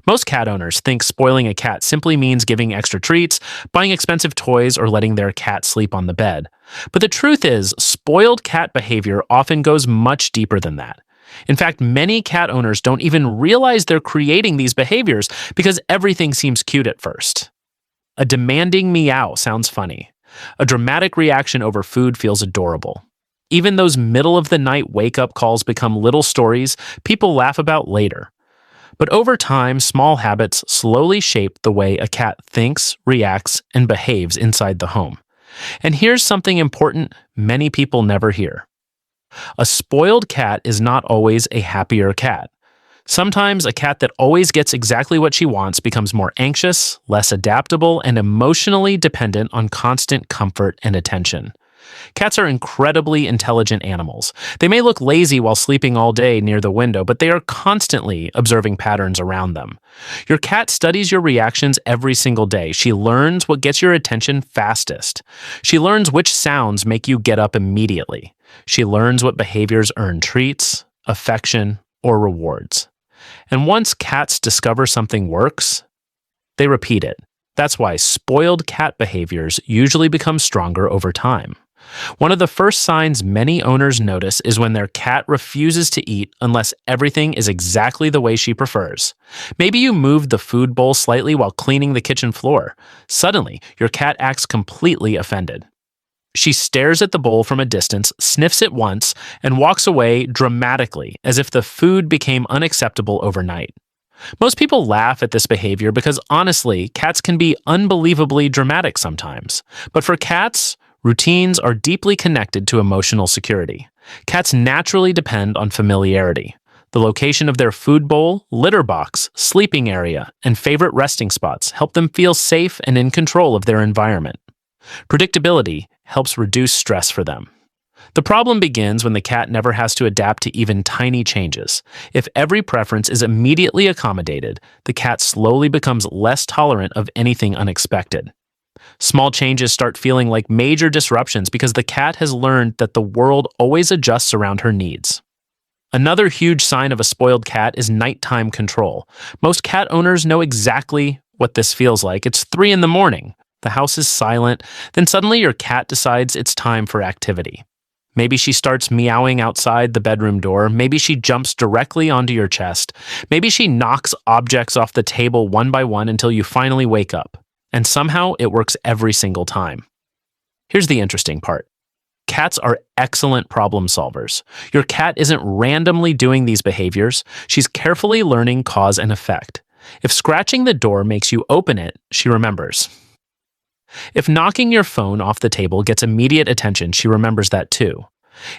Most cat owners think spoiling a cat simply means giving extra treats, buying expensive toys, or letting their cat sleep on the bed. But the truth is, spoiled cat behavior often goes much deeper than that. In fact, many cat owners don't even realize they're creating these behaviors because everything seems cute at first. A demanding meow sounds funny. A dramatic reaction over food feels adorable. Even those middle-of-the-night wake-up calls become little stories people laugh about later. But over time, small habits slowly shape the way a cat thinks, reacts, and behaves inside the home. And here's something important many people never hear. A spoiled cat is not always a happier cat. Sometimes a cat that always gets exactly what she wants becomes more anxious, less adaptable, and emotionally dependent on constant comfort and attention. Cats are incredibly intelligent animals. They may look lazy while sleeping all day near the window, but they are constantly observing patterns around them. Your cat studies your reactions every single day. She learns what gets your attention fastest. She learns which sounds make you get up immediately. She learns what behaviors earn treats, affection, or rewards. And once cats discover something works, they repeat it. That's why spoiled cat behaviors usually become stronger over time. One of the first signs many owners notice is when their cat refuses to eat unless everything is exactly the way she prefers. Maybe you moved the food bowl slightly while cleaning the kitchen floor. Suddenly, your cat acts completely offended. She stares at the bowl from a distance, sniffs it once, and walks away dramatically, as if the food became unacceptable overnight. Most people laugh at this behavior because honestly, cats can be unbelievably dramatic sometimes. But for cats, routines are deeply connected to emotional security. Cats naturally depend on familiarity. The location of their food bowl, litter box, sleeping area, and favorite resting spots help them feel safe and in control of their environment. Predictability helps reduce stress for them. The problem begins when the cat never has to adapt to even tiny changes. If every preference is immediately accommodated, the cat slowly becomes less tolerant of anything unexpected. Small changes start feeling like major disruptions because the cat has learned that the world always adjusts around her needs. Another huge sign of a spoiled cat is nighttime control. Most cat owners know exactly what this feels like. It's 3 a.m. The house is silent. Then suddenly your cat decides it's time for activity. Maybe she starts meowing outside the bedroom door. Maybe she jumps directly onto your chest. Maybe she knocks objects off the table one by one until you finally wake up. And somehow it works every single time. Here's the interesting part. Cats are excellent problem solvers. Your cat isn't randomly doing these behaviors. She's carefully learning cause and effect. If scratching the door makes you open it, she remembers. If knocking your phone off the table gets immediate attention, she remembers that too.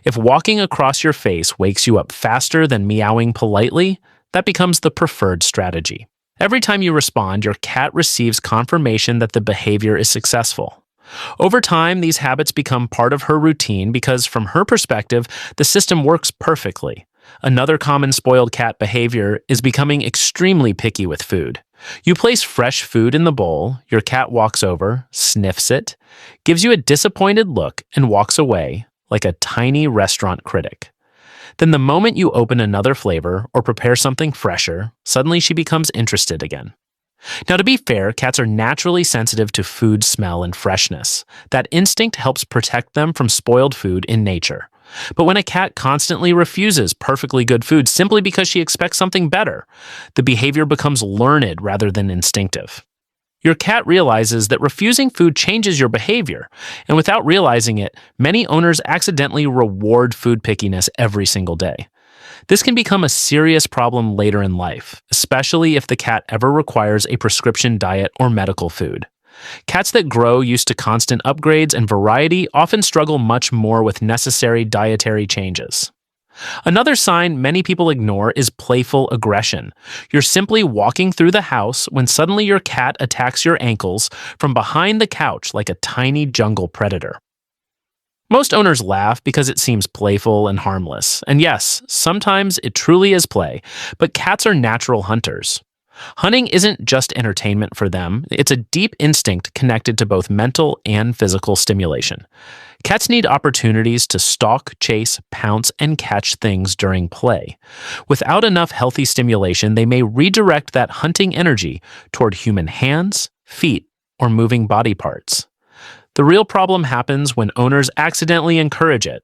If walking across your face wakes you up faster than meowing politely, that becomes the preferred strategy. Every time you respond, your cat receives confirmation that the behavior is successful. Over time, these habits become part of her routine because, from her perspective, the system works perfectly. Another common spoiled cat behavior is becoming extremely picky with food. You place fresh food in the bowl, your cat walks over, sniffs it, gives you a disappointed look, and walks away like a tiny restaurant critic. Then the moment you open another flavor or prepare something fresher, suddenly she becomes interested again. Now, to be fair, cats are naturally sensitive to food smell and freshness. That instinct helps protect them from spoiled food in nature. But when a cat constantly refuses perfectly good food simply because she expects something better, the behavior becomes learned rather than instinctive. Your cat realizes that refusing food changes your behavior, and without realizing it, many owners accidentally reward food pickiness every single day. This can become a serious problem later in life, especially if the cat ever requires a prescription diet or medical food. Cats that grow used to constant upgrades and variety often struggle much more with necessary dietary changes. Another sign many people ignore is playful aggression. You're simply walking through the house when suddenly your cat attacks your ankles from behind the couch like a tiny jungle predator. Most owners laugh because it seems playful and harmless. And yes, sometimes it truly is play, but cats are natural hunters. Hunting isn't just entertainment for them, it's a deep instinct connected to both mental and physical stimulation. Cats need opportunities to stalk, chase, pounce, and catch things during play. Without enough healthy stimulation, they may redirect that hunting energy toward human hands, feet, or moving body parts. The real problem happens when owners accidentally encourage it.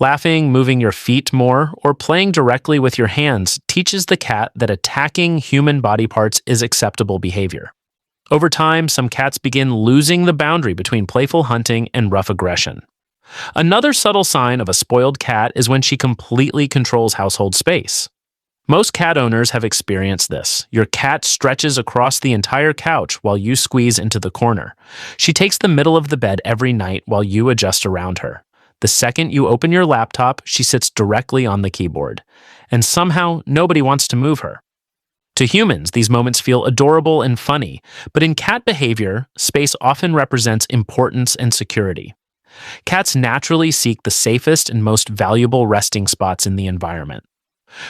Laughing, moving your feet more, or playing directly with your hands teaches the cat that attacking human body parts is acceptable behavior. Over time, some cats begin losing the boundary between playful hunting and rough aggression. Another subtle sign of a spoiled cat is when she completely controls household space. Most cat owners have experienced this. Your cat stretches across the entire couch while you squeeze into the corner. She takes the middle of the bed every night while you adjust around her. The second you open your laptop, she sits directly on the keyboard. And somehow, nobody wants to move her. To humans, these moments feel adorable and funny, but in cat behavior, space often represents importance and security. Cats naturally seek the safest and most valuable resting spots in the environment.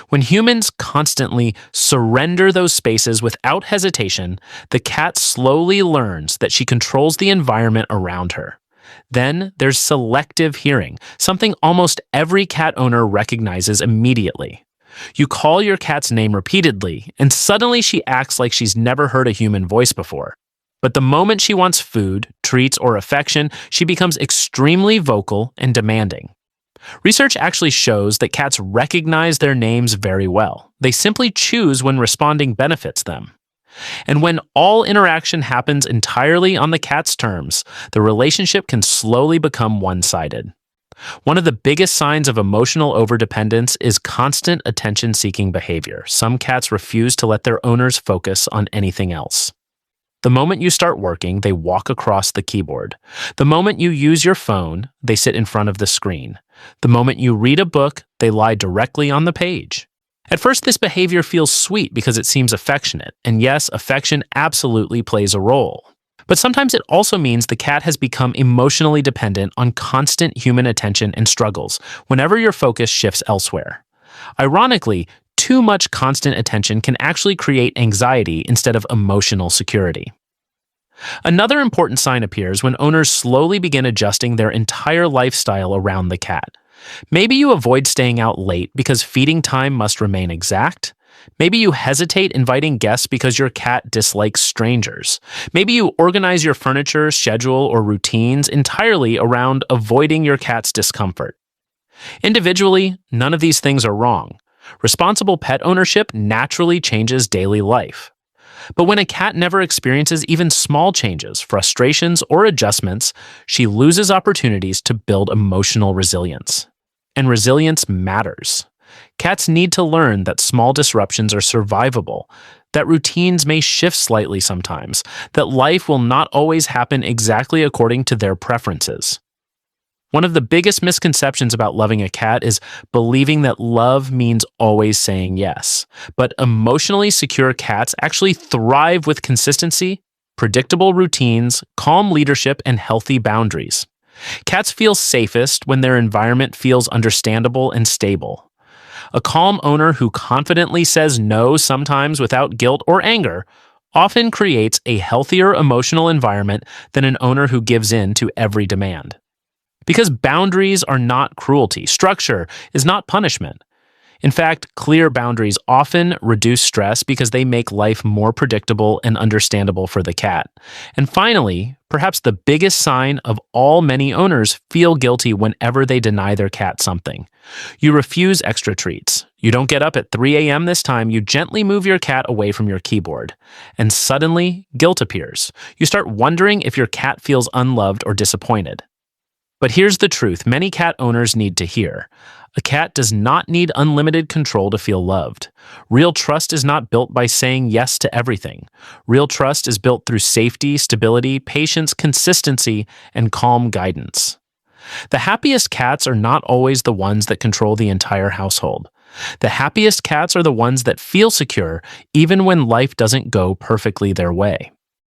When humans constantly surrender those spaces without hesitation, the cat slowly learns that she controls the environment around her. Then there's selective hearing, something almost every cat owner recognizes immediately. You call your cat's name repeatedly, and suddenly she acts like she's never heard a human voice before. But the moment she wants food, treats, or affection, she becomes extremely vocal and demanding. Research actually shows that cats recognize their names very well. They simply choose when responding benefits them. And when all interaction happens entirely on the cat's terms, the relationship can slowly become one-sided. One of the biggest signs of emotional overdependence is constant attention-seeking behavior. Some cats refuse to let their owners focus on anything else. The moment you start working, they walk across the keyboard. The moment you use your phone, they sit in front of the screen. The moment you read a book, they lie directly on the page. At first, this behavior feels sweet because it seems affectionate, and yes, affection absolutely plays a role. But sometimes it also means the cat has become emotionally dependent on constant human attention and struggles whenever your focus shifts elsewhere. Ironically, too much constant attention can actually create anxiety instead of emotional security. Another important sign appears when owners slowly begin adjusting their entire lifestyle around the cat. Maybe you avoid staying out late because feeding time must remain exact. Maybe you hesitate inviting guests because your cat dislikes strangers. Maybe you organize your furniture, schedule, or routines entirely around avoiding your cat's discomfort. Individually, none of these things are wrong. Responsible pet ownership naturally changes daily life. But when a cat never experiences even small changes, frustrations, or adjustments, she loses opportunities to build emotional resilience. And resilience matters. Cats need to learn that small disruptions are survivable, that routines may shift slightly sometimes, that life will not always happen exactly according to their preferences. One of the biggest misconceptions about loving a cat is believing that love means always saying yes. But emotionally secure cats actually thrive with consistency, predictable routines, calm leadership, and healthy boundaries. Cats feel safest when their environment feels understandable and stable. A calm owner who confidently says no sometimes without guilt or anger often creates a healthier emotional environment than an owner who gives in to every demand. Because boundaries are not cruelty, structure is not punishment. In fact, clear boundaries often reduce stress because they make life more predictable and understandable for the cat. And finally, perhaps the biggest sign of all, many owners feel guilty whenever they deny their cat something. You refuse extra treats. You don't get up at 3 a.m. this time, you gently move your cat away from your keyboard. And suddenly, guilt appears. You start wondering if your cat feels unloved or disappointed. But here's the truth many cat owners need to hear. A cat does not need unlimited control to feel loved. Real trust is not built by saying yes to everything. Real trust is built through safety, stability, patience, consistency, and calm guidance. The happiest cats are not always the ones that control the entire household. The happiest cats are the ones that feel secure even when life doesn't go perfectly their way.